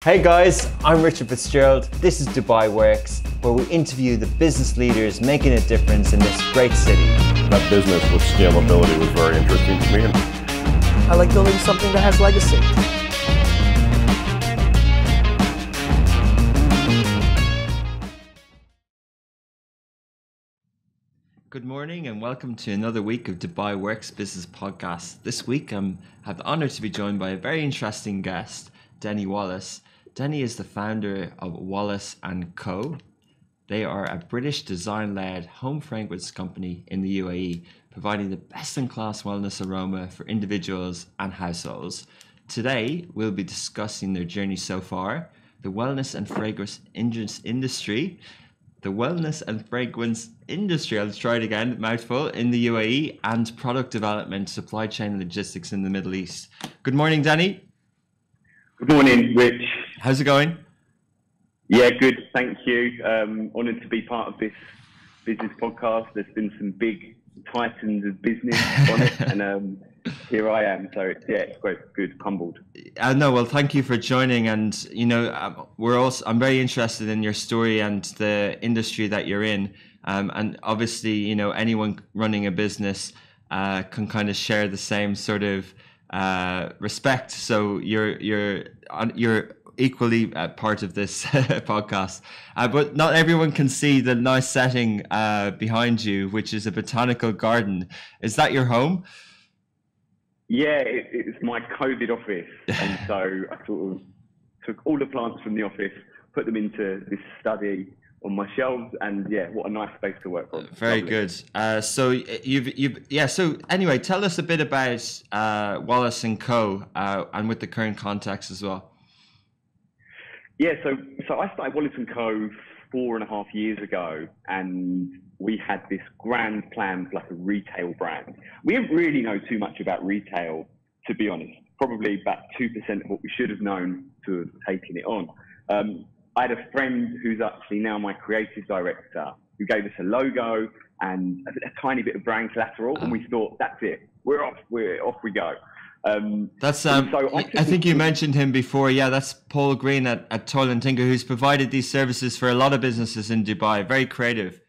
Hey guys, I'm Richard Fitzgerald. This is Dubai Works, where we interview the business leaders making a difference in this great city. That business with scalability was very interesting to me. I like building something that has legacy. Good morning and welcome to another week of Dubai Works Business Podcast. This week I have the honour to be joined by a very interesting guest, Dennie Wallace. Dennie is the founder of Wallace Co. They are a British design-led home fragrance company in the UAE, providing the best-in-class wellness aroma for individuals and households. Today, we'll be discussing their journey so far, the wellness and fragrance industry, I'll try it again, mouthful, in the UAE, and product development, supply chain and logistics in the Middle East. Good morning, Dennie. Good morning, Rich. How's it going? Yeah, good. Thank you. Honoured to be part of this business podcast. There's been some big titans of business on it, and here I am. So yeah, it's great, good, humbled. No, well, thank you for joining. And I'm very interested in your story and the industry that you're in. And obviously, anyone running a business can kind of share the same sort of respect. So you're equally part of this podcast, but not everyone can see the nice setting behind you, which is a botanical garden. Is that your home? Yeah, it's my COVID office, and so I sort of took all the plants from the office, put them into this study on my shelves, and yeah, what a nice space to work on. Very Lovely. Good. So anyway, tell us a bit about Wallace Co. And with the current context as well. Yeah, so I started Wallace Co 4.5 years ago, and we had this grand plan for like a retail brand. We didn't really know too much about retail, to be honest. Probably about 2% of what we should have known to have taken it on. I had a friend who's actually now my creative director, who gave us a logo and a tiny bit of brand collateral, and we thought, that's it, we're off we go. I think you mentioned him before. Yeah, that's Paul Green at Toil and Tinker, who's provided these services for a lot of businesses in Dubai. Very creative.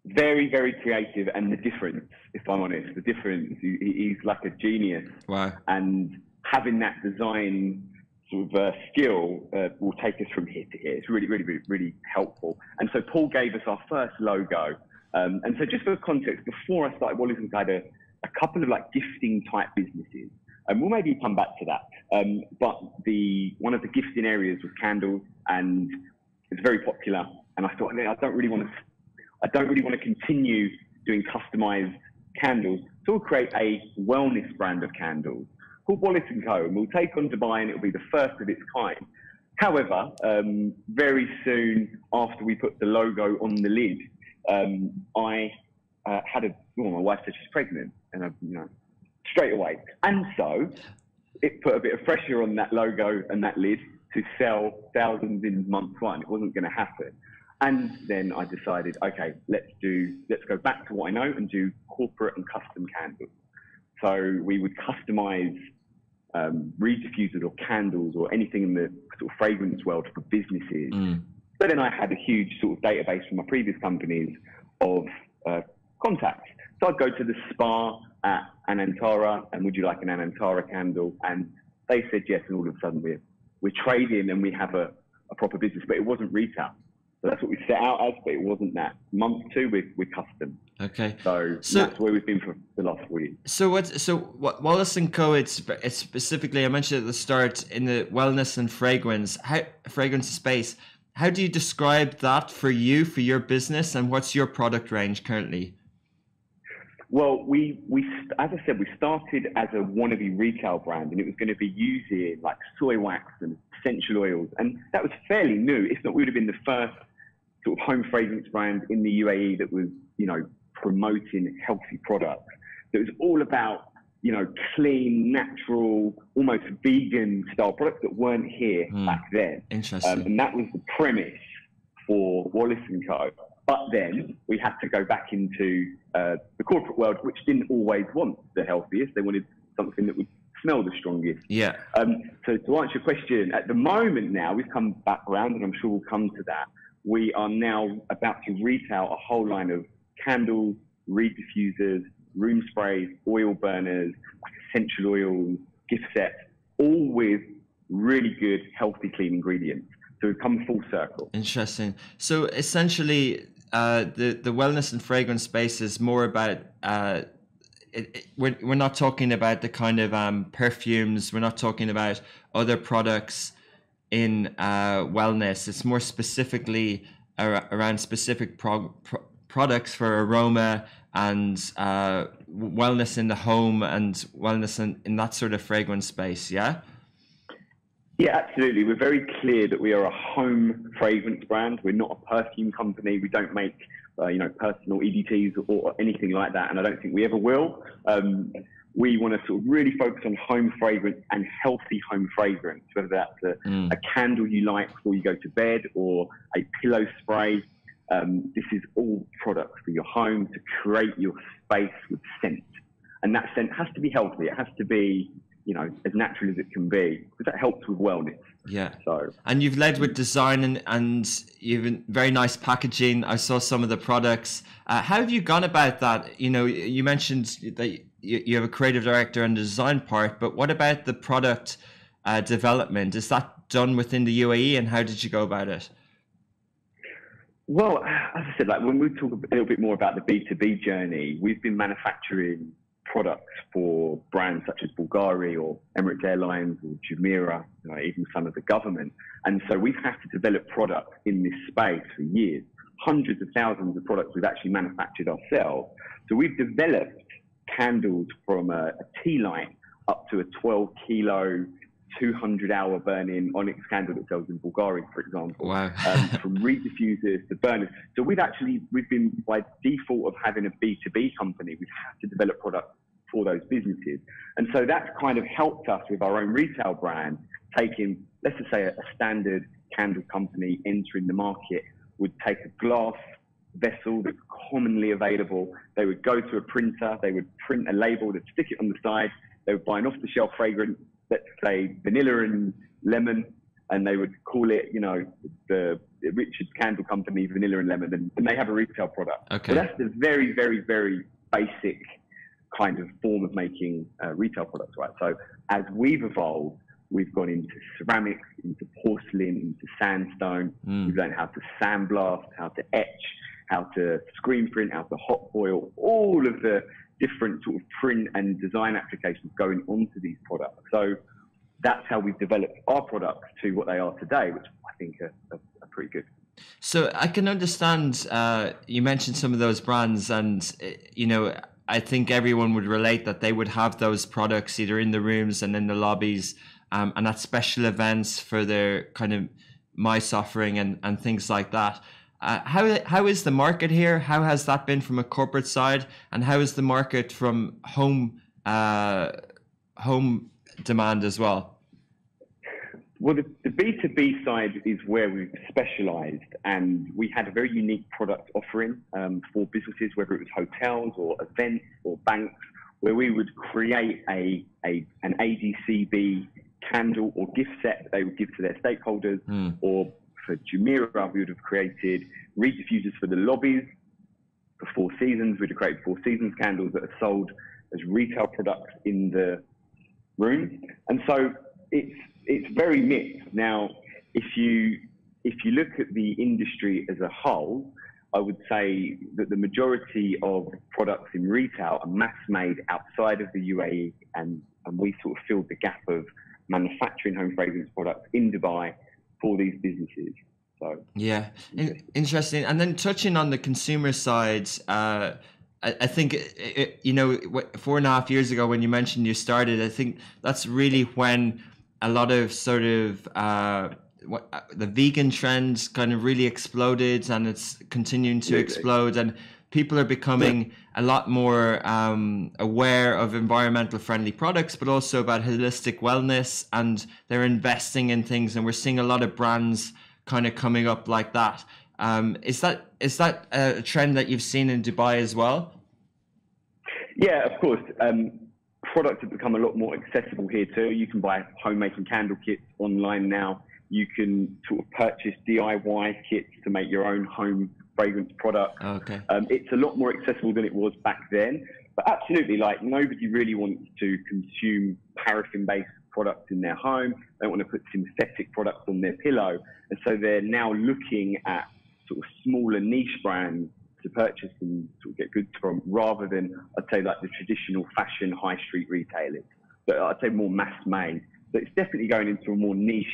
Very, very creative, and the difference, if I'm honest, he's like a genius. Wow. And having that design sort of skill will take us from here to here. It's really, really, really, really helpful. And so Paul gave us our first logo. And so just for context, before I started Wallace, I had a couple of like gifting type businesses, and we'll maybe come back to that. But one of the gifting areas was candles, and it's very popular. And I thought, I don't really want to continue doing customized candles, so we'll create a wellness brand of candles called Wallace Co. And we'll take on Dubai, and it'll be the first of its kind. However, very soon after we put the logo on the lid, I my wife said she's pregnant, and straight away. And so it put a bit of pressure on that logo and that lid to sell thousands in month one. It wasn't going to happen. And then I decided, okay, let's go back to what I know and do corporate and custom candles. So we would customize reed diffusers or candles or anything in the sort of fragrance world for businesses. But then I had a huge sort of database from my previous companies of contacts. So I'd go to the spa at Anantara, and would you like an Anantara candle? And they said yes, and all of a sudden we're trading and we have a proper business, but it wasn't retail. So that's what we set out as, but it wasn't that. Month 2, we're custom. Okay. So that's where we've been for the last 4 years. So what Wallace Co. It's specifically, I mentioned at the start, in the wellness and fragrance space. How do you describe that for you, for your business, and what's your product range currently? Well, we as I said, we started as a wannabe retail brand, and it was going to be using like soy wax and essential oils, and that was fairly new. If not, we would have been the first sort of home fragrance brand in the UAE that was, promoting healthy products. That was all about, clean, natural, almost vegan style products that weren't here back then. Interesting. And that was the premise for Wallace Co. But then we had to go back into the corporate world, which didn't always want the healthiest. They wanted something that would smell the strongest. Yeah. So to answer your question, at the moment now, we've come back around, and I'm sure we'll come to that. We are now about to retail a whole line of candles, reed diffusers, room sprays, oil burners, like essential oils, gift sets, all with really good, healthy, clean ingredients. So we've come full circle. Interesting. So essentially, the wellness and fragrance space is more about, we're not talking about the kind of perfumes. We're not talking about other products in wellness. It's more specifically around specific products for aroma and wellness in the home and wellness in that sort of fragrance space. Yeah. Yeah, absolutely. We're very clear that we are a home fragrance brand. We're not a perfume company. We don't make, personal EDTs or anything like that. And I don't think we ever will. We want to sort of really focus on home fragrance and healthy home fragrance, whether that's a candle you light before you go to bed or a pillow spray. This is all products for your home to create your space with scent. And that scent has to be healthy. It has to be, as natural as it can be, because that helps with wellness. Yeah. So, and you've led with design and you've very nice packaging. I saw some of the products. How have you gone about that? You mentioned that you have a creative director and the design part, but what about the product development? Is that done within the UAE, and how did you go about it? Well, as I said, when we talk a little bit more about the B2B journey, we've been manufacturing products for brands such as Bulgari or Emirates Airlines or Jumeirah, even some of the government. And so we've had to develop products in this space for years. Hundreds of thousands of products we've actually manufactured ourselves. So we've developed candles from a tea light up to a 12-kilo, 200-hour burning onyx candle that sells in Bulgari, for example. Wow. From reed diffusers to burners. So we've been, by default of having a B2B company, we've had to develop products for those businesses. And so that's kind of helped us with our own retail brand, taking, let's just say, a standard candle company entering the market would take a glass vessel that's commonly available. They would go to a printer, they would print a label, they'd stick it on the side, they would buy an off-the-shelf fragrance, let's say vanilla and lemon, and they would call it, the Richard's Candle Company Vanilla and Lemon, and they have a retail product. Okay. So that's the very, very, very basic kind of form of making retail products, right? So as we've evolved, we've gone into ceramics, into porcelain, into sandstone. We've learned how to sandblast, how to etch, how to screen print, how to hot foil, all of the different sort of print and design applications going onto these products. So that's how we've developed our products to what they are today, which I think are pretty good. So I can understand, you mentioned some of those brands, and, I think everyone would relate that they would have those products either in the rooms and in the lobbies, and at special events for their kind of mice offering and things like that. How is the market here? How has that been from a corporate side, and how is the market from home demand as well? Well, the B2B side is where we've specialized, and we had a very unique product offering for businesses, whether it was hotels or events or banks, where we would create an ADCB candle or gift set that they would give to their stakeholders. Or for Jumeirah, we would have created reed diffusers for the lobbies. For Four Seasons, we'd have created Four Seasons candles that are sold as retail products in the room. And so it's very mixed. Now, if you look at the industry as a whole, I would say that the majority of products in retail are mass made outside of the UAE, and we sort of filled the gap of manufacturing home fragrance products in Dubai for these businesses. So yeah, interesting. And then touching on the consumer side, I think, 4.5 years ago when you mentioned you started, I think that's really when a lot of sort of the vegan trends kind of really exploded, and it's continuing to explode, and people are becoming a lot more aware of environmental friendly products, but also about holistic wellness, and they're investing in things, and we're seeing a lot of brands kind of coming up like that. Is that a trend that you've seen in Dubai as well? Yeah, of course. products have become a lot more accessible here too. You can buy homemaking candle kits online now. You can sort of purchase DIY kits to make your own home fragrance products. Okay. It's a lot more accessible than it was back then. But absolutely, like, nobody really wants to consume paraffin-based products in their home. They don't want to put synthetic products on their pillow. And so they're now looking at sort of smaller niche brands to purchase and sort of get goods from, rather than, I'd say, like the traditional fashion high street retailers. But I'd say more mass made. So it's definitely going into a more niche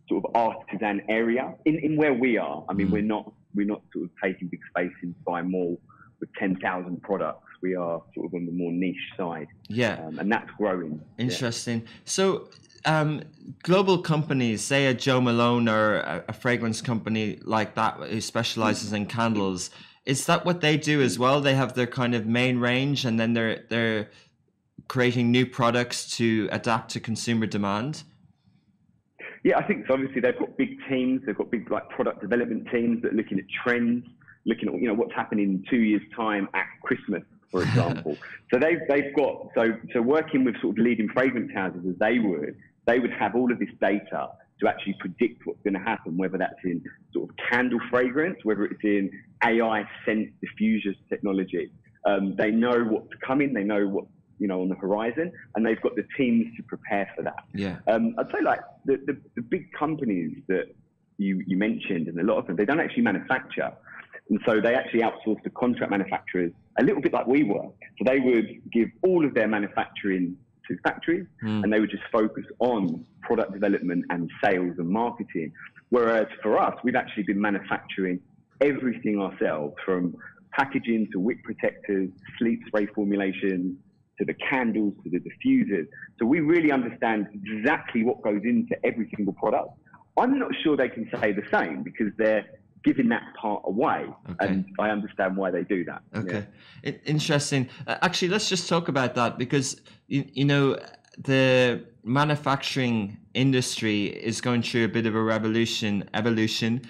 sort of artisan area in where we are. I mean, we're not sort of taking big space into buy mall with 10,000 products. We are sort of on the more niche side. Yeah. And that's growing. Interesting. Yeah. So global companies, say a Joe Malone or a fragrance company like that who specializes in candles, is that what they do as well? They have their kind of main range, and then they're creating new products to adapt to consumer demand? Yeah, I think so. Obviously, they've got big teams. They've got big like product development teams that are looking at trends, looking at what's happening in 2 years' time at Christmas, for example. So they've got so working with sort of leading fragrance houses as they would have all of this data to actually predict what's going to happen, whether that's in sort of candle fragrance, whether it's in AI scent diffuser technology. They know what's coming. They know what's on the horizon, and they've got the teams to prepare for that. Yeah. I'd say like the big companies that you mentioned, and a lot of them, they don't actually manufacture. And so they actually outsource to contract manufacturers, a little bit like we were. So they would give all of their manufacturing to factories, and they would just focus on product development and sales and marketing. Whereas for us, we've actually been manufacturing everything ourselves, from packaging to wick protectors, sleep spray formulations, to the candles, to the diffusers. So we really understand exactly what goes into every single product. I'm not sure they can say the same, because they're giving that part away. Okay. And I understand why they do that. Okay. Yeah. Interesting. Actually, let's just talk about that, because, the manufacturing industry is going through a bit of a evolution,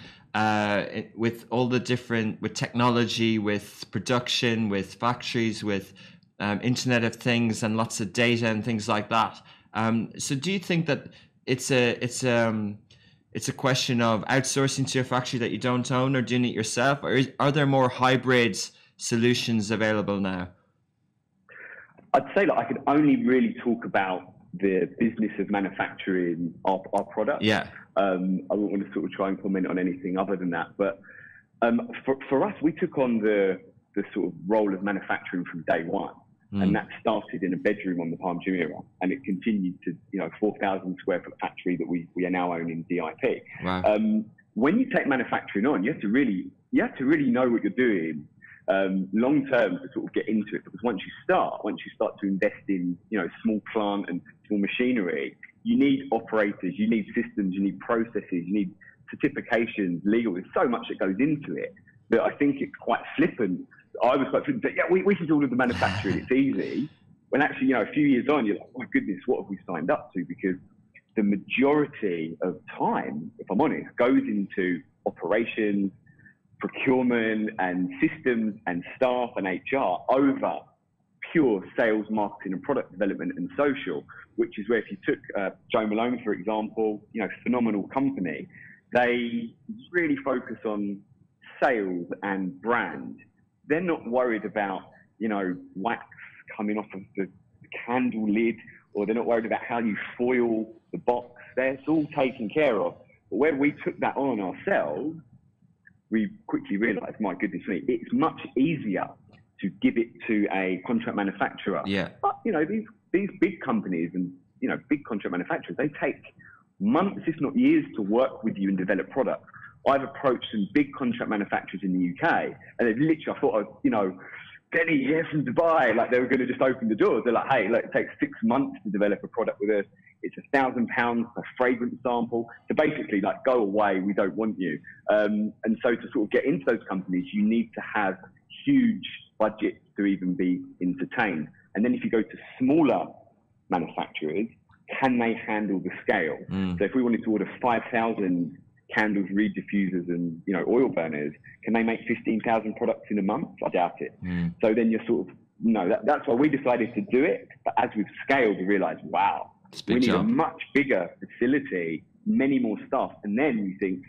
with all the different, with technology, with production, with factories, with Internet of Things and lots of data and things like that. So do you think that it's a question of outsourcing to a factory that you don't own, or doing it yourself, or are there more hybrid solutions available now? I'd say that I could only really talk about the business of manufacturing our product. Yeah. I wouldn't want to sort of try and comment on anything other than that. But for us, we took on the sort of role of manufacturing from day one. And that started in a bedroom on the Palm Jumeirah, and it continued to 4,000 square foot factory that we are now owning DIP. Wow. When you take manufacturing on, you have to really know what you're doing long term to sort of get into it, because once you start to invest in small plant and small machinery, you need operators, you need systems, you need processes, you need certifications, legal. There's so much that goes into it that I think it's quite flippant. I was quite flippant. Yeah, we can do all of the manufacturing. It's easy. When actually, a few years on, you're like, oh my goodness, what have we signed up to? Because the majority of time, if I'm honest, goes into operations, procurement and systems and staff and HR over pure sales, marketing and product development and social, which is where, if you took Joe Malone, for example, phenomenal company, they really focus on sales and brand. They're not worried about, wax coming off of the candle lid, or they're not worried about how you foil the box. It's all taken care of. But when we took that on ourselves, we quickly realized, my goodness me, it's much easier to give it to a contract manufacturer. Yeah. But, these big companies and, big contract manufacturers, they take months, if not years, to work with you and develop products. I've approached some big contract manufacturers in the UK, and they've literally, I thought, Dennie here from Dubai, like they were going to just open the doors. They're like, hey, look, it takes 6 months to develop a product with us. It's £1,000 per fragrance sample. So basically, like, go away, we don't want you. And so to sort of get into those companies, you need to have huge budgets to even be entertained. And then if you go to smaller manufacturers, can they handle the scale? So if we wanted to order 5,000 candles, reed diffusers and oil burners, can they make 15,000 products in a month? I doubt it. So then you're sort of that's why we decided to do it. But as we've scaled, we realized, wow, we need a much bigger facility, many more staff. And then you think,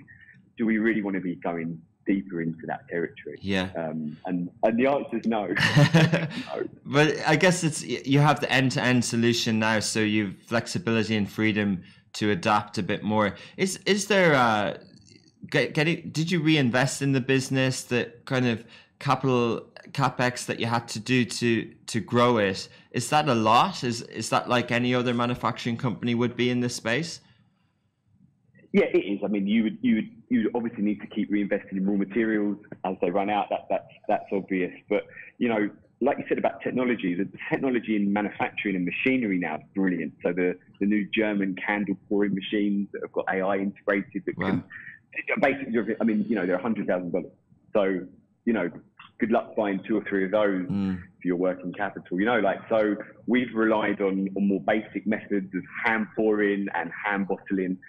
do we really want to be going deeper into that territory? Yeah. And the answer is no. No. But I guess you have the end-to-end solution now, so you've flexibility and freedom to adapt a bit more. Is there did you reinvest in the business, that kind of capex that you had to do to grow it? Is that a lot? Is that like any other manufacturing company would be in this space? Yeah, it is. I mean, you would obviously need to keep reinvesting in raw materials as they run out. That's obvious. But like you said about technology, the technology in manufacturing and machinery now is brilliant. So the new German candle pouring machines that have got AI integrated that can basically, I mean, they're $100,000. So good luck buying 2 or 3 of those for your working capital. So we've relied on more basic methods of hand pouring and hand bottling.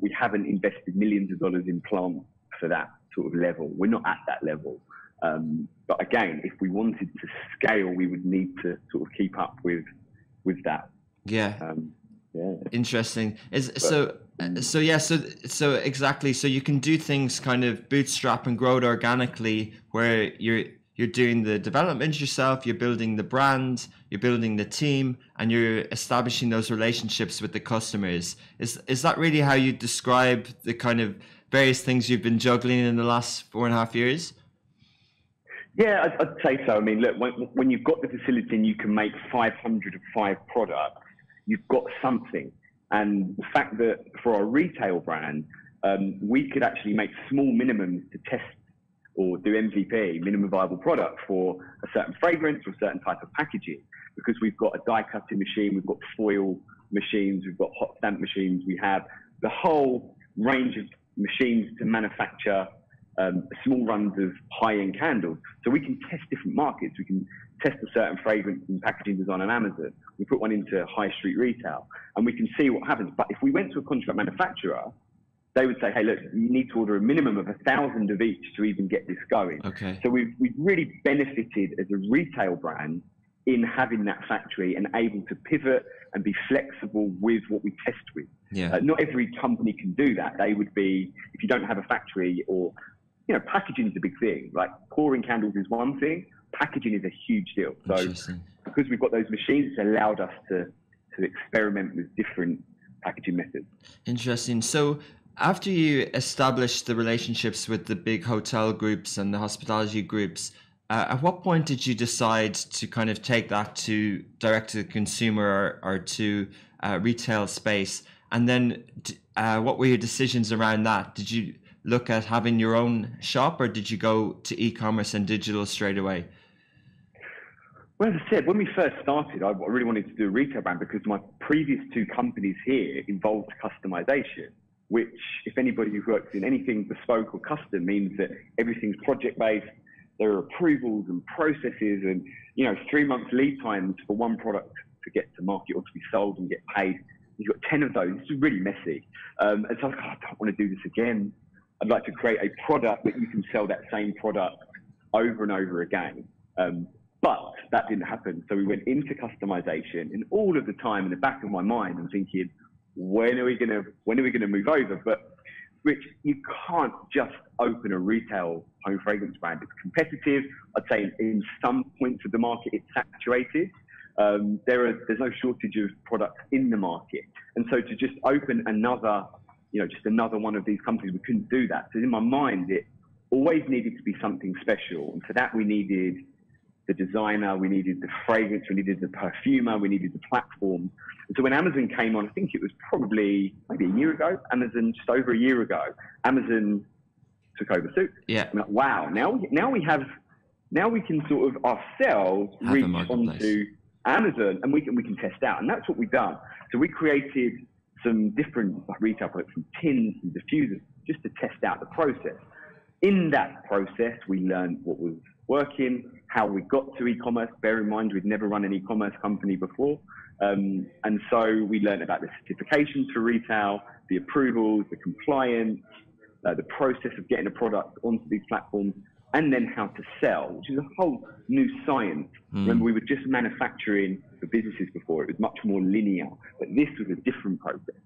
We haven't invested millions of dollars in plant for that sort of level. We're not at that level. But again, if we wanted to scale, we would need to sort of keep up with that. Yeah. Interesting. So exactly. So you can do things kind of bootstrap and grow it organically, where you're doing the development yourself, you're building the brand, you're building the team, and you're establishing those relationships with the customers. Is that really how you describe the kind of various things you've been juggling in the last 4.5 years? Yeah, I'd say so. I mean, look, when you've got the facility and you can make 505 products, you've got something. And the fact that for our retail brand, we could actually make small minimums to test or do MVP, minimum viable product, for a certain fragrance or a certain type of packaging, because we've got a die cutting machine, we've got foil machines, we've got hot stamp machines, we have the whole range of machines to manufacture small runs of high-end candles. So we can test different markets. We can test a certain fragrance and packaging design on Amazon. We put one into high street retail and we can see what happens. But if we went to a contract manufacturer, they would say, hey, look, you need to order a minimum of 1,000 of each to even get this going. Okay. So we've really benefited as a retail brand in having that factory and able to pivot and be flexible with what we test with. Yeah. Not every company can do that. They would be, if you don't have a factory, or, packaging is a big thing. Like pouring candles is one thing, packaging is a huge deal. So because we've got those machines, it's allowed us to experiment with different packaging methods. Interesting. So after you established the relationships with the big hotel groups and the hospitality groups, at what point did you decide to kind of take that to direct to the consumer or to retail space? And then what were your decisions around that? Did you look at having your own shop, or did you go to e-commerce and digital straight away? Well, as I said, when we first started, I really wanted to do a retail brand because my previous 2 companies here involved customization, which, if anybody who works in anything bespoke or custom, means that everything's project-based. There are approvals and processes and, 3 months lead times for one product to get to market or to be sold and get paid. You've got 10 of those. It's really messy. And so I was like, I don't want to do this again. I'd like to create a product that you can sell that same product over and over again. But that didn't happen. So we went into customization, and all of the time in the back of my mind, I'm thinking, when are we going to move over? But Rich, you can't just open a retail home fragrance brand. It's competitive. I'd say in some points of the market, it's saturated. There's no shortage of products in the market. And so to just open another, just another one of these companies, we couldn't do that. So in my mind, it always needed to be something special. And for that, we needed the designer, we needed the fragrance, we needed the perfumer, we needed the platform. And so when Amazon came on, I think it was probably maybe a year ago, just over a year ago, Amazon took over Souq. Yeah. I'm like, wow, now we can sort of ourselves reach onto Amazon and we can test out. And that's what we've done. So we created some different retail products, from tins and diffusers, just to test out the process. In that process, we learned what was working, how we got to e-commerce. Bear in mind, we'd never run an e-commerce company before. And so we learned about the certifications for retail, the approvals, the compliance, the process of getting a product onto these platforms. and then how to sell, which is a whole new science. Remember, we were just manufacturing for businesses before. It was much more linear, but this was a different process.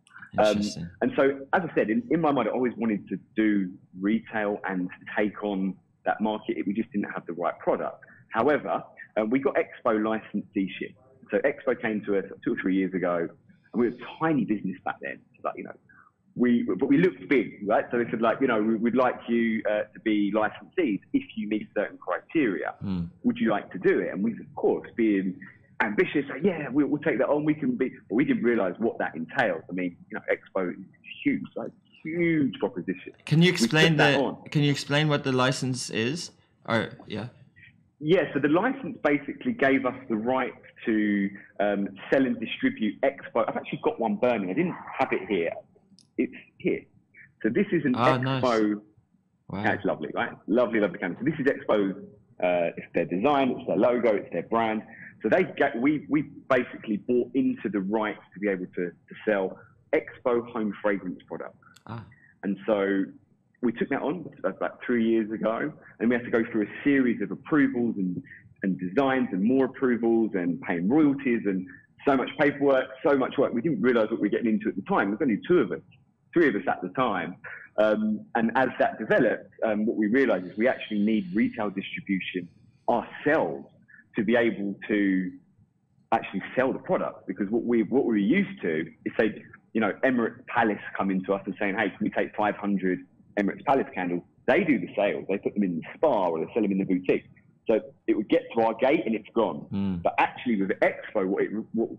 And so, as I said, in my mind, I always wanted to do retail and take on that market. We just didn't have the right product. However, we got Expo licensee-ship. So Expo came to us 2 or 3 years ago, and we were a tiny business back then. So, like, but we looked big, right? So they said, like, we'd like you to be licensees if you meet certain criteria. Would you like to do it? And we, of course, being ambitious, like, yeah, we'll take that on. We can be, but we didn't realize what that entails. I mean, Expo is huge, like huge proposition. Can you explain Can you explain what the license is? Or Yeah, so the license basically gave us the right to sell and distribute Expo. I've actually got one burning. I didn't have it here. It's here. So this is an Expo. Nice. Wow. It's lovely, right? Lovely, lovely camera. So this is Expo's. It's their design, it's their logo, it's their brand. So we basically bought into the rights to be able to sell Expo home fragrance products. And so we took that on about 3 years ago, and we had to go through a series of approvals and designs and more approvals and paying royalties and so much paperwork, so much work. We didn't realize what we were getting into at the time. There was only 2 of us, 3 of us at the time. And as that developed, what we realized is we actually need retail distribution ourselves to be able to actually sell the product. Because what we're used to is, say, Emirates Palace coming to us and saying, hey, can we take 500 Emirates Palace candles? They do the sales. They put them in the spa or they sell them in the boutique. So it would get to our gate and it's gone. But actually with Expo, what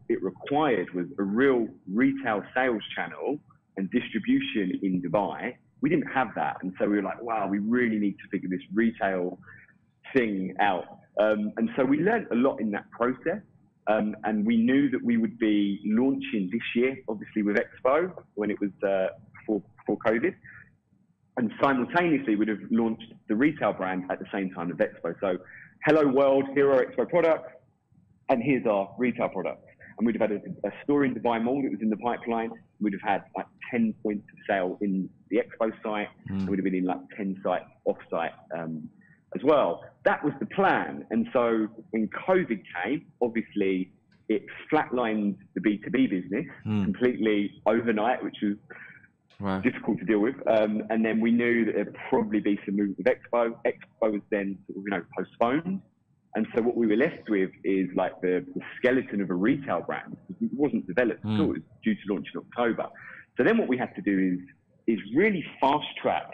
it required was a real retail sales channel and distribution in Dubai. We didn't have that. And so we were like, wow, we really need to figure this retail thing out. And so we learned a lot in that process. And we knew that we would be launching this year, obviously with Expo, when it was before COVID. And simultaneously, we'd have launched the retail brand at the same time as Expo. So, hello world, here are Expo products, and here's our retail products. And we'd have had a store in Dubai Mall that was in the pipeline. We'd have had like 10 points of sale in the Expo site, and we'd have been in like 10 sites off-site as well. That was the plan. And so when COVID came, obviously it flatlined the B2B business completely overnight, which was difficult to deal with. And then we knew that there'd probably be some movement with Expo. Expo was then sort of, postponed. And so what we were left with is like the skeleton of a retail brand. It wasn't developed at all. It was due to launch in October. So then what we had to do is really fast track.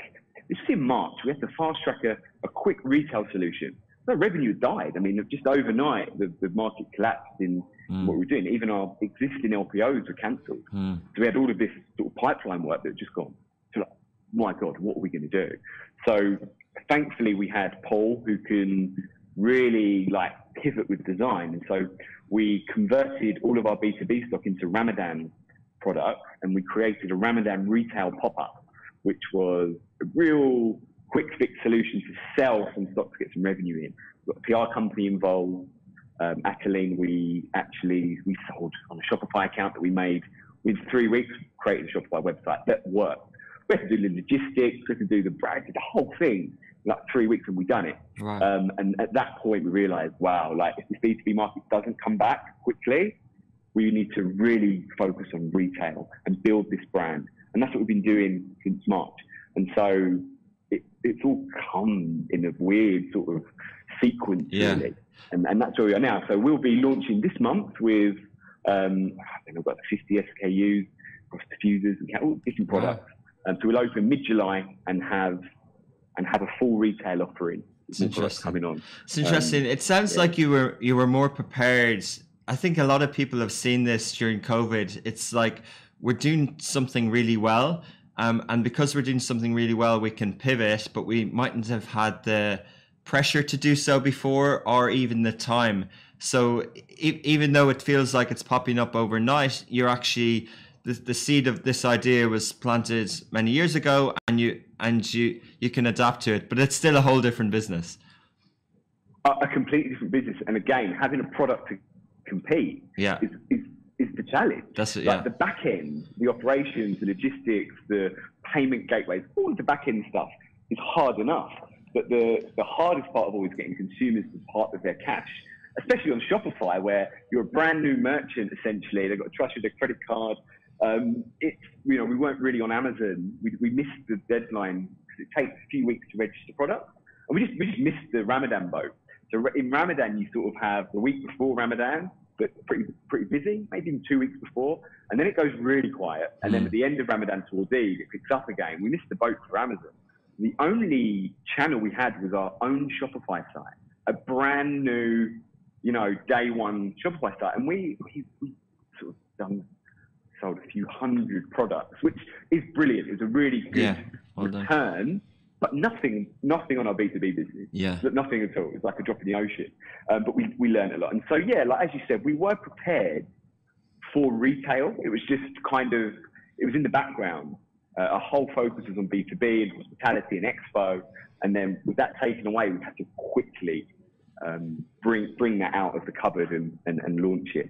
This was in March. We had to fast track a quick retail solution. So revenue died. I mean, just overnight, the market collapsed in what we were doing. Even our existing LPOs were cancelled. So we had all of this sort of pipeline work that had just gone. So like, my God, what are we going to do? So thankfully, we had Paul, who can really like pivot with design. And so we converted all of our B2B stock into Ramadan products, and we created a Ramadan retail pop-up, which was a real quick fix solution to sell some stock to get some revenue in. We've got a PR company involved. Ataline, we sold on a Shopify account that we made within 3 weeks, created a Shopify website that worked. We had to do the logistics, we had to do the brand, the whole thing, like 3 weeks, and we done it. Right. And at that point, we realized, wow, like if the B2B market doesn't come back quickly, we need to really focus on retail and build this brand. And that's what we've been doing since March. And so it's all come in a weird sort of sequence, really. And that's where we are now. So we'll be launching this month with, I think we've got 50 SKUs across diffusers and all different products. So we'll open mid-July and have a full retail offering. It's interesting. Coming on. It's interesting. It sounds like you were more prepared. I think a lot of people have seen this during COVID. It's like we're doing something really well. And because we're doing something really well, we can pivot, but we mightn't have had the pressure to do so before or even the time. So even though it feels like it's popping up overnight, you're actually, the seed of this idea was planted many years ago, and you can adapt to it, but it's still a whole different business. A completely different business. And again, having a product to compete is the challenge. That's it, like the back end, the operations, the logistics, the payment gateways, all of the back end stuff is hard enough. But the hardest part of all is getting consumers to part with their cash, especially on Shopify, where you're a brand new merchant, essentially. They've got to trust you with their credit card. We weren't really on Amazon. We missed the deadline because it takes a few weeks to register products. And we just missed the Ramadan boat. So in Ramadan, you sort of have the week before Ramadan, but pretty busy, maybe even 2 weeks before. And then it goes really quiet. And then at the end of Ramadan towards Eid, it picks up again. We missed the boat for Amazon. The only channel we had was our own Shopify site, a brand new, day one Shopify site. And we sort of sold a few hundred products, which is brilliant. It was a really good return, but nothing on our B2B business. Yeah. Nothing at all. It's like a drop in the ocean. But we learned a lot. And so, as you said, we were prepared for retail. It was just it was in the background. Our whole focus was on B2B and hospitality and expo. And then with that taken away, we had to quickly bring that out of the cupboard and launch it.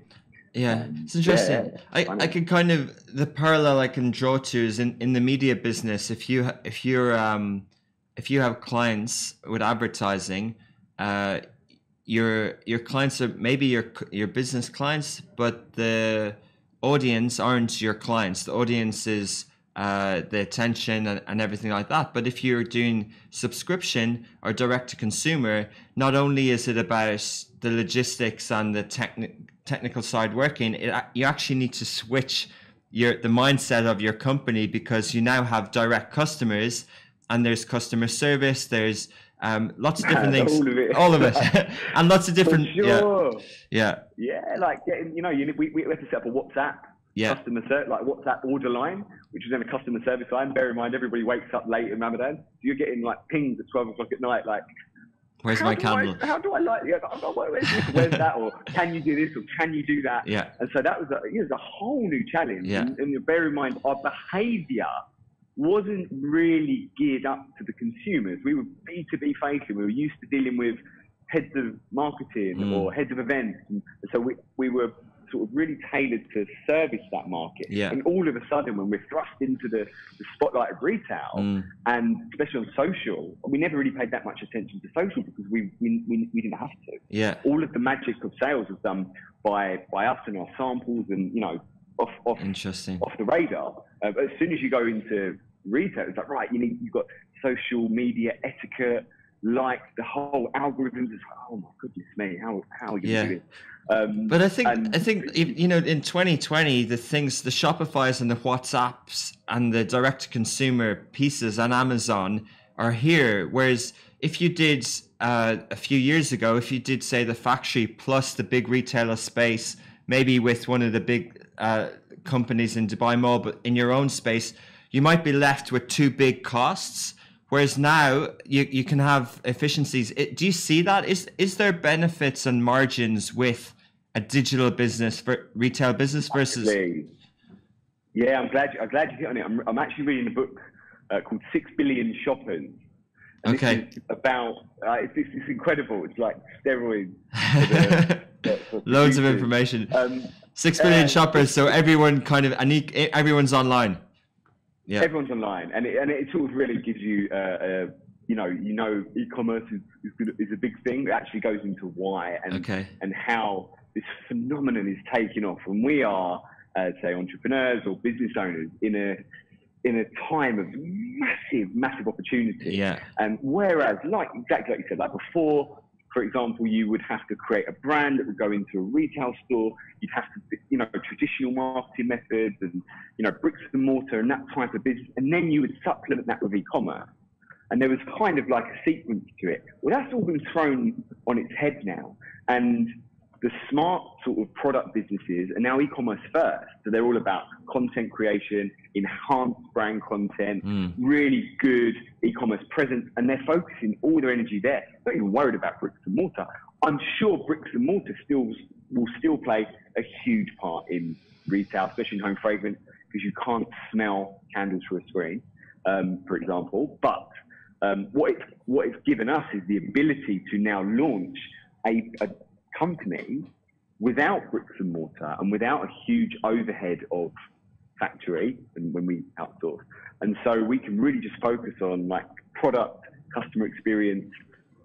Yeah, it's interesting. I can kind of, the parallel I can draw to is in the media business. If you have clients with advertising, your clients are maybe your business clients, but the audience aren't your clients. The audience is the attention and everything like that. But if you're doing subscription or direct to consumer, not only is it about the logistics and the technical side working, you actually need to switch the mindset of your company, because you now have direct customers and there's customer service, there's lots of different things, all of it. And lots of different, yeah, like getting, we had to set up a WhatsApp customer service, like WhatsApp order line, which is then a customer service line. Bear in mind, everybody wakes up late in Ramadan, so you're getting like pings at 12 o'clock at night, like, where's my candle? How do I like it? Where's that? Or can you do this? Or can you do that? Yeah. And so that was a whole new challenge. Yeah. And bear in mind, our behavior wasn't really geared up to the consumers. We were B2B facing. We were used to dealing with heads of marketing or heads of events. And so we were sort of really tailored to service that market. Yeah. And all of a sudden, when we're thrust into the spotlight of retail, and especially on social, we never really paid that much attention to social because we didn't have to. Yeah. All of the magic of sales was done by us and our samples, and off Interesting. off the radar. But as soon as you go into retail, it's like, right, you've got social media etiquette, like the whole algorithms. It's like, oh my goodness me, how are you doing? But I think in 2020, the Shopify's and the WhatsApps and the direct to consumer pieces and Amazon are here. Whereas if you did a few years ago, if you did say the factory plus the big retailer space, maybe with one of the big companies in Dubai Mall, but in your own space, you might be left with two big costs. Whereas now you can have efficiencies. Do you see that? Is there benefits and margins with a digital business for retail business versus? Yeah, I'm glad you hit on it. I'm actually reading a book called 6 Billion Shoppers. And Okay. This is about it's incredible. It's like steroids. For Loads of producers. information. 6 billion shoppers, so everyone everyone's online. Yeah. Everyone's online, and it sort of really gives you, e-commerce is a big thing. It actually goes into why and how this phenomenon is taking off. And we are, say, entrepreneurs or business owners in a time of massive opportunity. Yeah. And whereas, exactly like you said, like before, for example, you would have to create a brand that would go into a retail store. You'd have to, traditional marketing methods and, bricks and mortar and that type of business. And then you would supplement that with e-commerce. And there was kind of like a sequence to it. Well, that's all been thrown on its head now. And the smart sort of product businesses are now e-commerce first. So they're all about content creation, enhanced brand content, really good e-commerce presence, and they're focusing all their energy there. They're not even worried about bricks and mortar. I'm sure bricks and mortar will still play a huge part in retail, especially in home fragrance, because you can't smell candles through a screen, for example. But what it's given us is the ability to now launch a company without bricks and mortar and without a huge overhead of factory and when we outsource. And so we can really just focus on like product customer experience,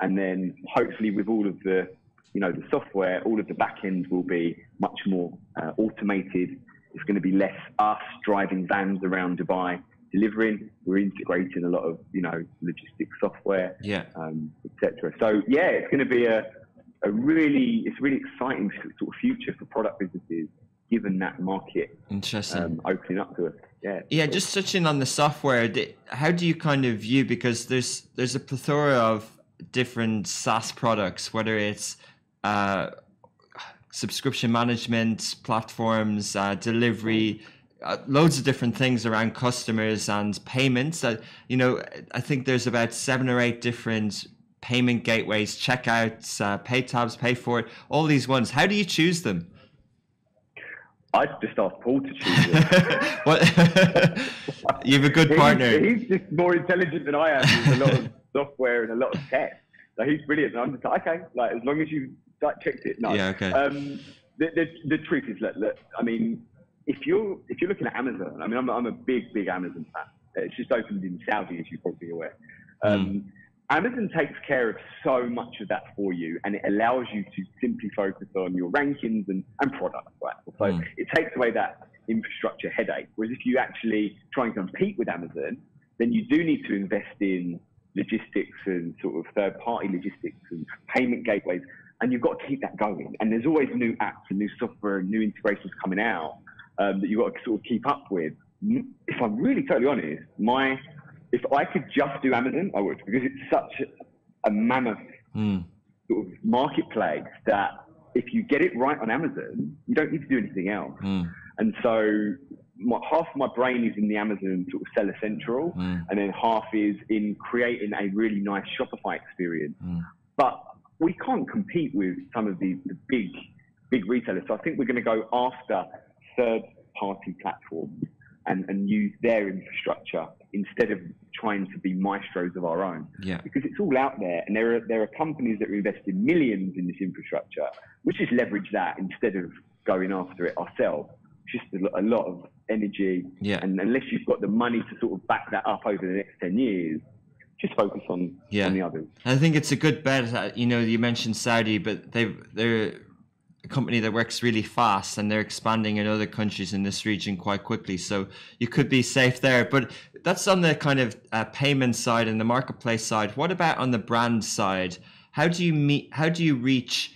and then hopefully with all of the, the software, all of the back end will be much more automated. It's going to be less us driving vans around Dubai delivering. We're integrating a lot of, logistics software, etc. So yeah, it's going to be a really exciting sort of future for product businesses, given that market opening up to us. Yeah, just touching on the software, how do you kind of view, because there's a plethora of different SaaS products, whether it's subscription management platforms, delivery, loads of different things around customers and payments. I think there's about 7 or 8 different payment gateways, checkouts, pay tabs, pay for it, all these ones. How do you choose them? I'd just ask Paul to choose it. What? You have a good partner. He's just more intelligent than I am with a lot of software and a lot of tech. So he's brilliant. And I'm just like, okay, like as long as you checked it. No. Yeah, okay. The truth is, look, I mean, if you're looking at Amazon, I mean, I'm a big Amazon fan. It's just opened in Saudi, as you're probably aware. Amazon takes care of so much of that for you, and it allows you to simply focus on your rankings and products, right? So it takes away that infrastructure headache. Whereas if you actually try and compete with Amazon, then you do need to invest in logistics and sort of third-party logistics and payment gateways, and you've got to keep that going. And there's always new apps and new software and new integrations coming out that you've got to sort of keep up with. If I'm really totally honest, if I could just do Amazon, I would, because it's such a mammoth sort of marketplace that if you get it right on Amazon, you don't need to do anything else. And so half of my brain is in the Amazon sort of Seller Central, and then half is in creating a really nice Shopify experience. But we can't compete with some of the big retailers. So I think we're going to go after third-party platforms and use their infrastructure instead of trying to be maestros of our own. Because it's all out there, and there are companies that are investing millions in this infrastructure. We just leverage that instead of going after it ourselves. Just a lot of energy, and unless you've got the money to sort of back that up over the next 10 years, just focus on the others. I think it's a good bet. You mentioned Saudi, but they're a company that works really fast, and they're expanding in other countries in this region quite quickly. So you could be safe there. But that's on the kind of payment side and the marketplace side. What about on the brand side? How do you reach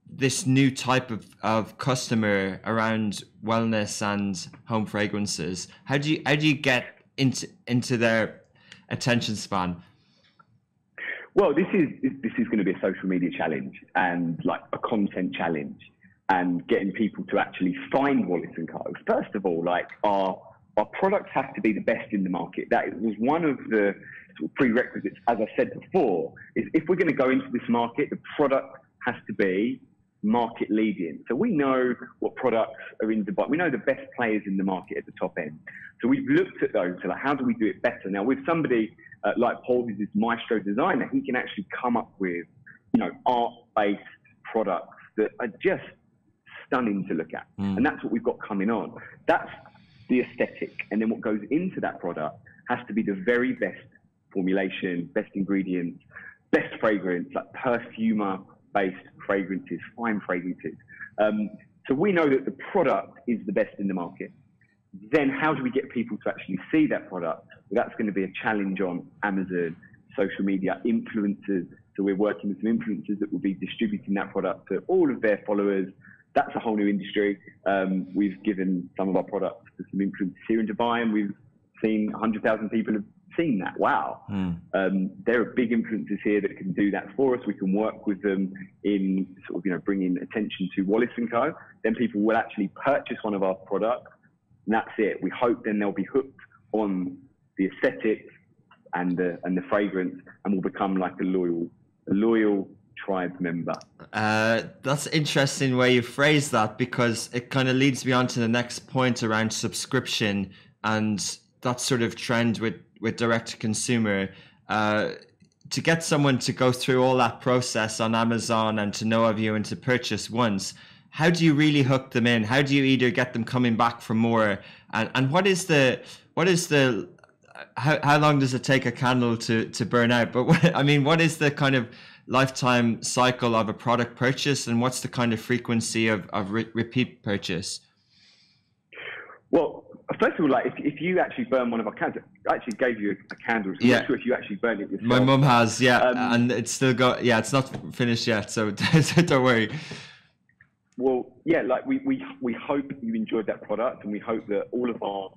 this new type of customer around wellness and home fragrances? How do you get into their attention span? Well, this is going to be a social media challenge and like a content challenge, and getting people to actually find Wallace & Co. First of all, like our products have to be the best in the market. That was one of the sort of prerequisites, as I said before, is if we're going to go into this market, the product has to be market leading. So we know what products are in Dubai. We know the best players in the market at the top end. So we've looked at those. So like, how do we do it better? Now with somebody like Paul, who's this maestro designer, he can actually come up with, art-based products that are just stunning to look at. And that's what we've got coming on. That's the aesthetic. And then what goes into that product has to be the very best formulation, best ingredients, best fragrance, like perfumer-based fragrances, fine fragrances. So we know that the product is the best in the market. Then how do we get people to actually see that product? Well, that's going to be a challenge on Amazon, social media, influencers. So we're working with some influencers that will be distributing that product to all of their followers. That's a whole new industry. We've given some of our products to some influencers here in Dubai, and we've seen 100,000 people have seen that. Wow. There are big influencers here that can do that for us. We can work with them in sort of, bringing attention to Wallace & Co. Then people will actually purchase one of our products, and that's it. We hope then they'll be hooked on the aesthetic and the fragrance, and will become like a loyal tribe member. That's interesting way you phrase that, because it kind of leads me on to the next point around subscription and that sort of trend with direct to consumer. To get someone to go through all that process on Amazon and to know of you and to purchase once, how do you really hook them in? How do you either get them coming back for more? And what is the how long does it take a candle to burn out? But what is the kind of lifetime cycle of a product purchase, and what's the kind of frequency of repeat purchase? Well, first of all, like if you actually burn one of our candles, I actually gave you a candle. So I'm not sure if you actually burned it yourself. My mum has, and it's still got, it's not finished yet, so don't worry. Well, like we hope you enjoyed that product, and we hope that all of our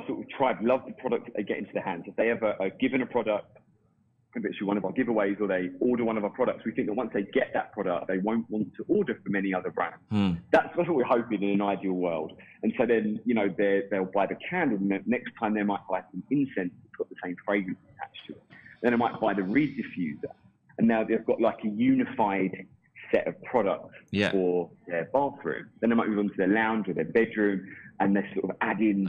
sort of tribe love the product that they get into their hands. If they ever are given a product, literally one of our giveaways, or they order one of our products, we think that once they get that product, they won't want to order from any other brand. That's what we're hoping in an ideal world. And so then, they'll buy the candle, and next time they might buy some incense that's got the same fragrance attached to it. Then they might buy the reed diffuser, and now they've got like a unified set of products for their bathroom. Then they might move on to their lounge or their bedroom, and they sort of add in,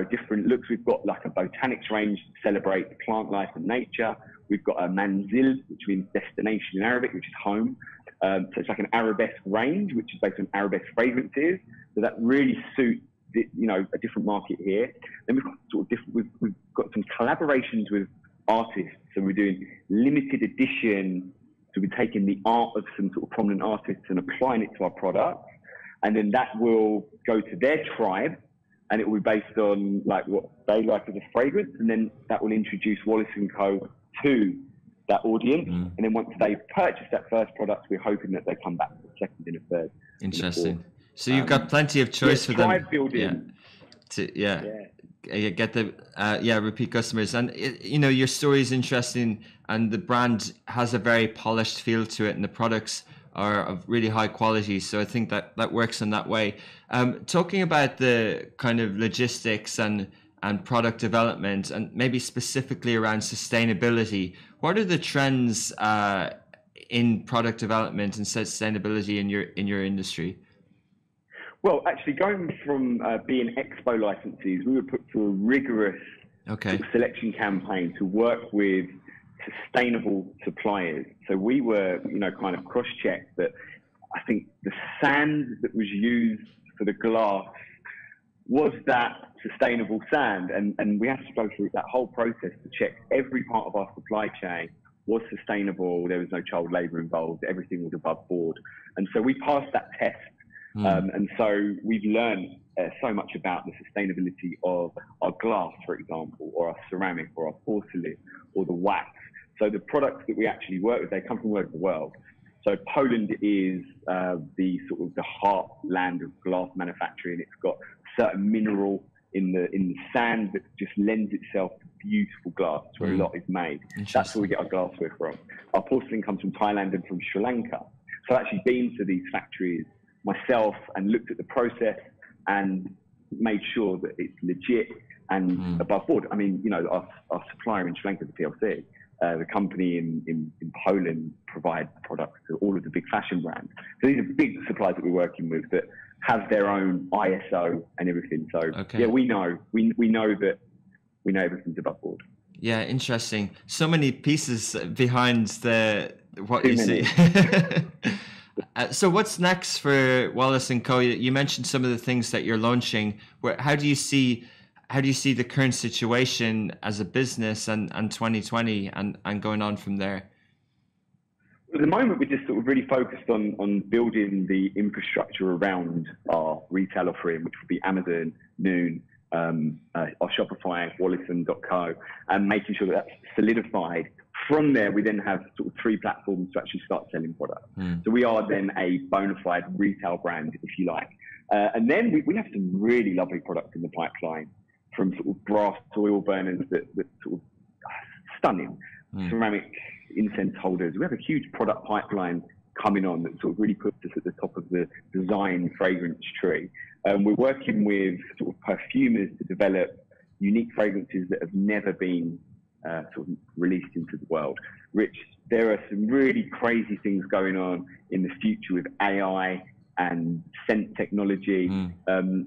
different looks. We've got like a botanics range to celebrate plant life and nature. We've got a manzil, which means destination in Arabic, which is home. So it's like an arabesque range, which is based on arabesque fragrances. So that really suits, a different market here. Then we've got sort of different. We've got some collaborations with artists. So we're doing limited edition. So we're taking the art of some sort of prominent artists and applying it to our product, and then that will go to their tribe, and it will be based on like what they like as a fragrance, and then that will introduce Wallace & Co to that audience. And then once they purchase that first product, we're hoping that they come back for the second and a third. Interesting. So you've got plenty of choice for them. Tribe building. Get the repeat customers, and your story is interesting, and the brand has a very polished feel to it, and the products are of really high quality. So I think that works in that way. Talking about the kind of logistics and product development, and maybe specifically around sustainability, what are the trends in product development and sustainability in your industry? Well, actually, going from being expo licensees, we were put through a rigorous sort of selection campaign to work with sustainable suppliers. So we were, kind of cross-checked that I think the sand that was used for the glass was that sustainable sand. And we had to go through that whole process to check every part of our supply chain was sustainable. There was no child labour involved. Everything was above board. And so we passed that test. And so we've learned so much about the sustainability of our glass, for example, or our ceramic, or our porcelain, or the wax. So the products that we actually work with, they come from all over the world. So Poland is the sort of the heartland of glass manufacturing. It's got certain mineral in the sand that just lends itself to beautiful glass, where a lot is made. That's where we get our glassware from. Our porcelain comes from Thailand and from Sri Lanka. So I've actually been to these factories myself and looked at the process and made sure that it's legit and above board. I mean, our supplier in Sri Lanka, the PLC, the company in Poland provides products to all of the big fashion brands. So these are big suppliers that we're working with that have their own ISO and everything. So we know that everything's above board. Yeah, interesting. So many pieces behind what you see. So what's next for Wallace & Co? You mentioned some of the things that you're launching. How do you see the current situation as a business and 2020 and going on from there? At the moment, we're just sort of really focused on building the infrastructure around our retail offering, which would be Amazon, Noon, our Shopify, Wallace.co, and making sure that that's solidified. From there, we then have sort of 3 platforms to actually start selling products. So we are then a bona fide retail brand, if you like. And then we have some really lovely products in the pipeline, from sort of brass oil burners that sort of stunning, ceramic incense holders. We have a huge product pipeline coming on that sort of really puts us at the top of the design fragrance tree. We're working with sort of perfumers to develop unique fragrances that have never been sort of released into the world. Rich, there are some really crazy things going on in the future with AI and scent technology,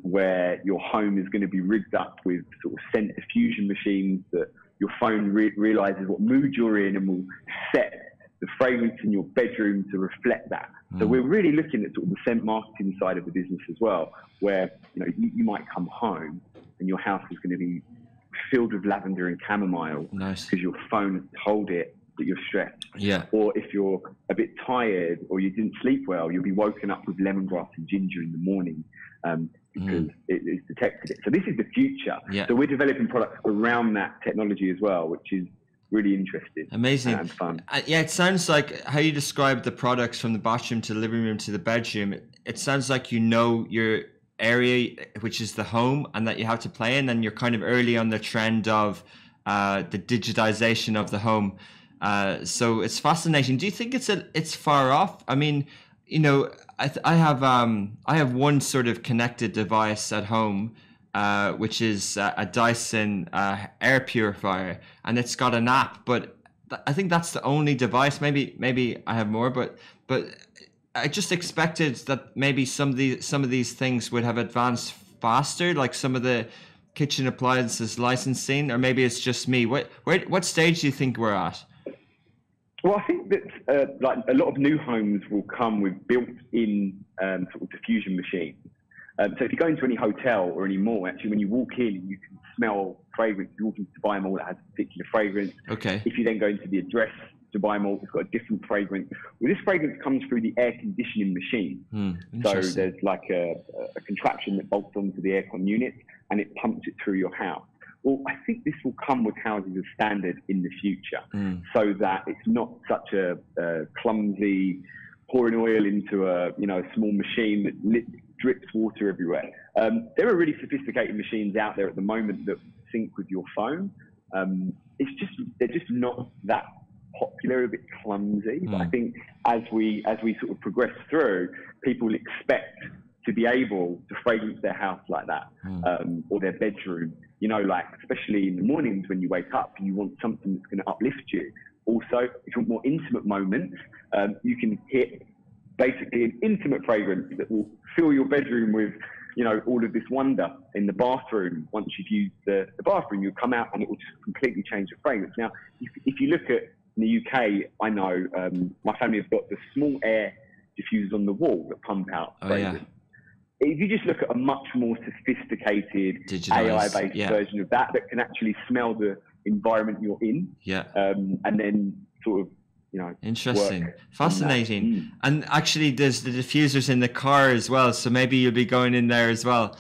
where your home is going to be rigged up with sort of scent diffusion machines that your phone realizes what mood you're in and will set the fragrance in your bedroom to reflect that. So we're really looking at sort of the scent marketing side of the business as well, where you might come home and your house is going to be filled with lavender and chamomile. Nice. Because your phone has told it that you're stressed. Yeah. Or if you're a bit tired or you didn't sleep well, you'll be woken up with lemongrass and ginger in the morning because it's detected it. So this is the future. Yeah. So we're developing products around that technology as well, which is really interesting. Amazing. And fun. Yeah, it sounds like how you describe the products from the bathroom to the living room to the bedroom. It sounds like you know your area, which is the home, and that you have to play in, and you're kind of early on the trend of the digitization of the home. So it's fascinating. Do you think it's far off? I mean, you know, I have one sort of connected device at home, which is a Dyson air purifier, and it's got an app. But I think that's the only device. Maybe I have more, but I just expected that maybe some of these things would have advanced faster, like some of the kitchen appliances licensing, or maybe it's just me. What stage do you think we're at? Well, I think that like a lot of new homes will come with built-in sort of diffusion machines. So if you go into any hotel or any mall, actually, when you walk in, you can smell fragrance. If you walk into Dubai Mall, it has a particular fragrance. Okay. If you then go into the address Dubai Mall, it's got a different fragrance. Well, this fragrance comes through the air conditioning machine. So there's like a contraption that bolts onto the aircon unit, and it pumps it through your house. Well, I think this will come with houses as standard in the future, so that it's not such a clumsy pouring oil into a small machine that drips water everywhere. There are really sophisticated machines out there at the moment that sync with your phone. They're just not that popular, a bit clumsy. But I think as we sort of progress through, people will expect to be able to fragrance their house like that, or their bedroom. You know, like especially in the mornings when you wake up, you want something that's going to uplift you. Also, if you want more intimate moments, you can hit basically an intimate fragrance that will fill your bedroom with, all of this wonder in the bathroom. Once you've used the bathroom, you'll come out and it will just completely change the fragrance. Now, if you look at in the UK, I know my family have got the small air diffusers on the wall that pump out fragrance. Yeah. If you just look at a much more sophisticated AI-based version of that can actually smell the environment you're in, and then sort of, interesting, fascinating. And actually, there's the diffusers in the car as well, so maybe you'll be going in there as well.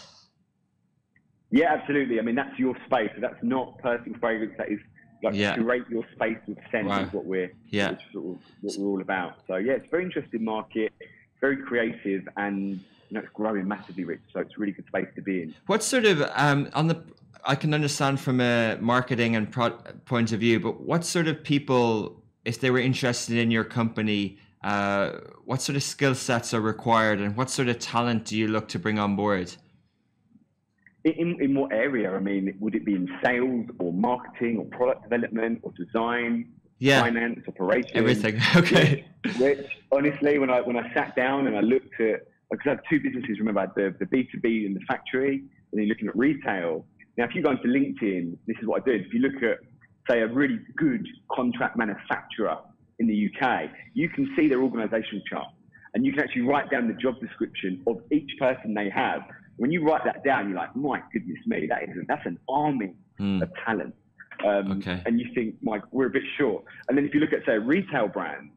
Yeah, absolutely. I mean, that's your space. So that's not personal fragrance. That is like curate your space with scent. Is what we're sort of what we're all about. So yeah, it's a very interesting market, very creative, and it's growing massively, Rich. So it's a really good space to be in. What sort of I can understand from a marketing and point of view, but what sort of people, if they were interested in your company, what sort of skill sets are required, and what sort of talent do you look to bring on board? In what area? I mean, would it be in sales or marketing or product development or design, finance, operations? Everything. Okay. Which honestly, when I sat down and I looked at, because I have two businesses, remember, I had the B2B and the factory, and then you're looking at retail. Now, if you go into LinkedIn, this is what I did. If you look at, say, a really good contract manufacturer in the UK, you can see their organizational chart, and you can actually write down the job description of each person they have. When you write that down, you're like, my goodness me, that's an army of talent. And you think, Mike, we're a bit short. And then if you look at, say, a retail brand,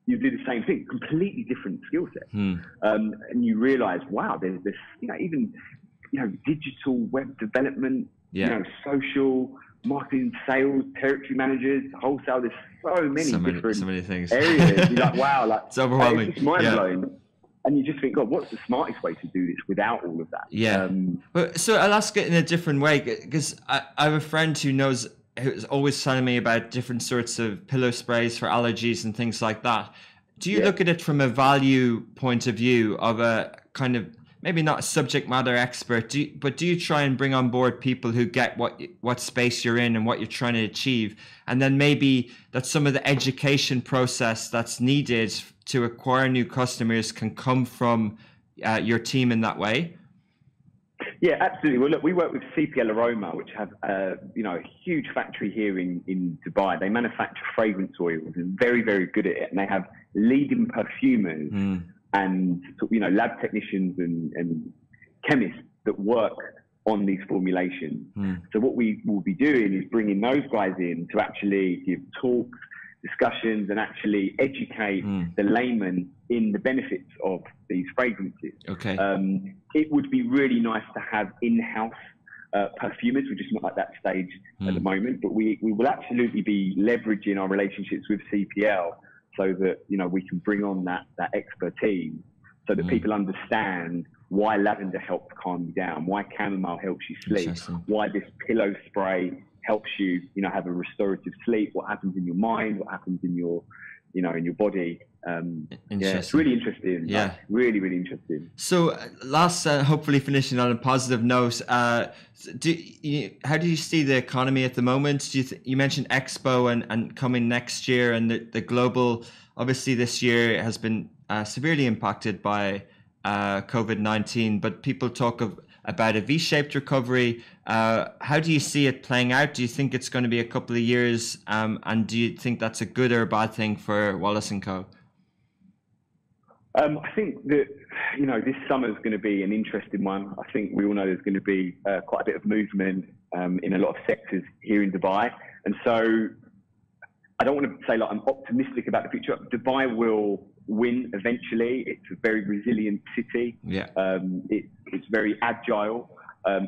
you do the same thing, completely different skill set. And you realize, wow, there's this, even, digital web development, social, marketing, sales, territory managers, wholesale. There's so many things. Areas. You're like, wow, like it's overwhelming. It's mind blowing. And you just think, God, what's the smartest way to do this without all of that? Yeah. So I'll ask it in a different way, because I have a friend who's always telling me about different sorts of pillow sprays for allergies and things like that. Do you look at it from a value point of view of a kind of, maybe not a subject matter expert, but do you try and bring on board people who get what space you're in and what you're trying to achieve? And then maybe that some of the education process that's needed to acquire new customers can come from your team in that way? Yeah, absolutely. Well, look, we work with CPL Aroma, which have a huge factory here in Dubai. They manufacture fragrance oils and very, very good at it. And they have leading perfumers and lab technicians and chemists that work on these formulations. So what we will be doing is bringing those guys in to actually give talks, discussions, and actually educate the layman in the benefits of these fragrances. Okay. It would be really nice to have in-house perfumers. We're just not at that stage at the moment, but we will absolutely be leveraging our relationships with CPL so that, you know, we can bring on that expertise so that people understand why lavender helps calm you down, why chamomile helps you sleep, why this pillow spray helps you, you know, have a restorative sleep, what happens in your mind, what happens in your, you know, in your body. Yeah, it's really interesting. Yeah, like, really, really interesting. So last, hopefully finishing on a positive note, how do you see the economy at the moment? You mentioned Expo and coming next year, and the global, obviously this year has been severely impacted by COVID-19, but people talk about a V-shaped recovery. How do you see it playing out? Do you think it's going to be a couple of years? And do you think that's a good or a bad thing for Wallace Co? I think that, you know, this summer is going to be an interesting one. I think we all know there's going to be quite a bit of movement in a lot of sectors here in Dubai. And so I don't want to say like I'm optimistic about the future. Dubai will win eventually. It's a very resilient city. Yeah. It's very agile.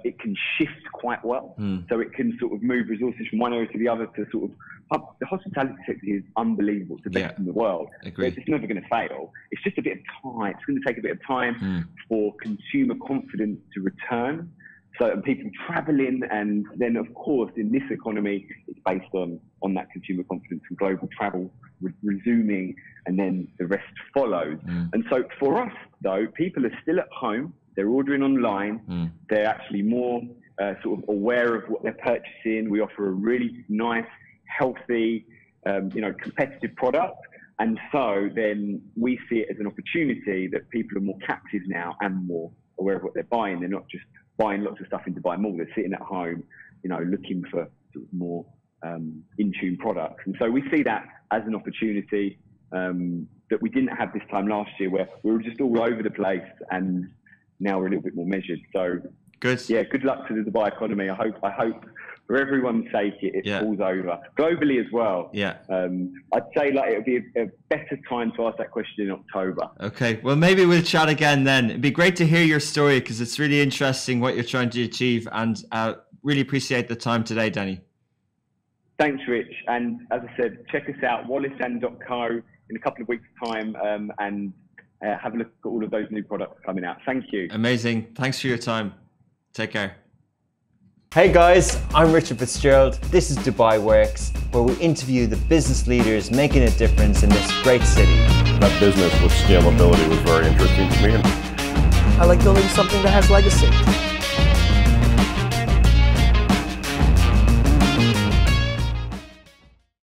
It can shift quite well. So it can sort of move resources from one area to the other to sort of, the hospitality sector is unbelievable. It's the best in the world. It's never going to fail. It's just a bit of time. It's going to take a bit of time for consumer confidence to return. So people traveling, and then of course in this economy, it's based on that consumer confidence and global travel resuming, and then the rest follows. And so for us though, people are still at home. They're ordering online. They're actually more sort of aware of what they're purchasing. We offer a really nice, healthy, you know, competitive product. And so then we see it as an opportunity that people are more captive now and more aware of what they're buying. They're not just buying lots of stuff in Dubai Mall. They're sitting at home, you know, looking for sort of more in-tune products. And so we see that as an opportunity that we didn't have this time last year, where we were just all over the place, and now we're a little bit more measured. So good. Yeah, good luck to the Dubai economy. I hope for everyone's sake it falls over. Globally as well. Yeah. I'd say like it'll be a better time to ask that question in October. Okay. Well, maybe we'll chat again then. It'd be great to hear your story, because it's really interesting what you're trying to achieve, and really appreciate the time today, Dennie. Thanks, Rich. And as I said, check us out, wallaceco, in a couple of weeks' time, and have a look at all of those new products coming out. Thank you. Amazing. Thanks for your time. Take care. Hey guys, I'm Richard Fitzgerald. This is Dubai Works, where we interview the business leaders making a difference in this great city. That business with scalability was very interesting to me. I like building something that has legacy.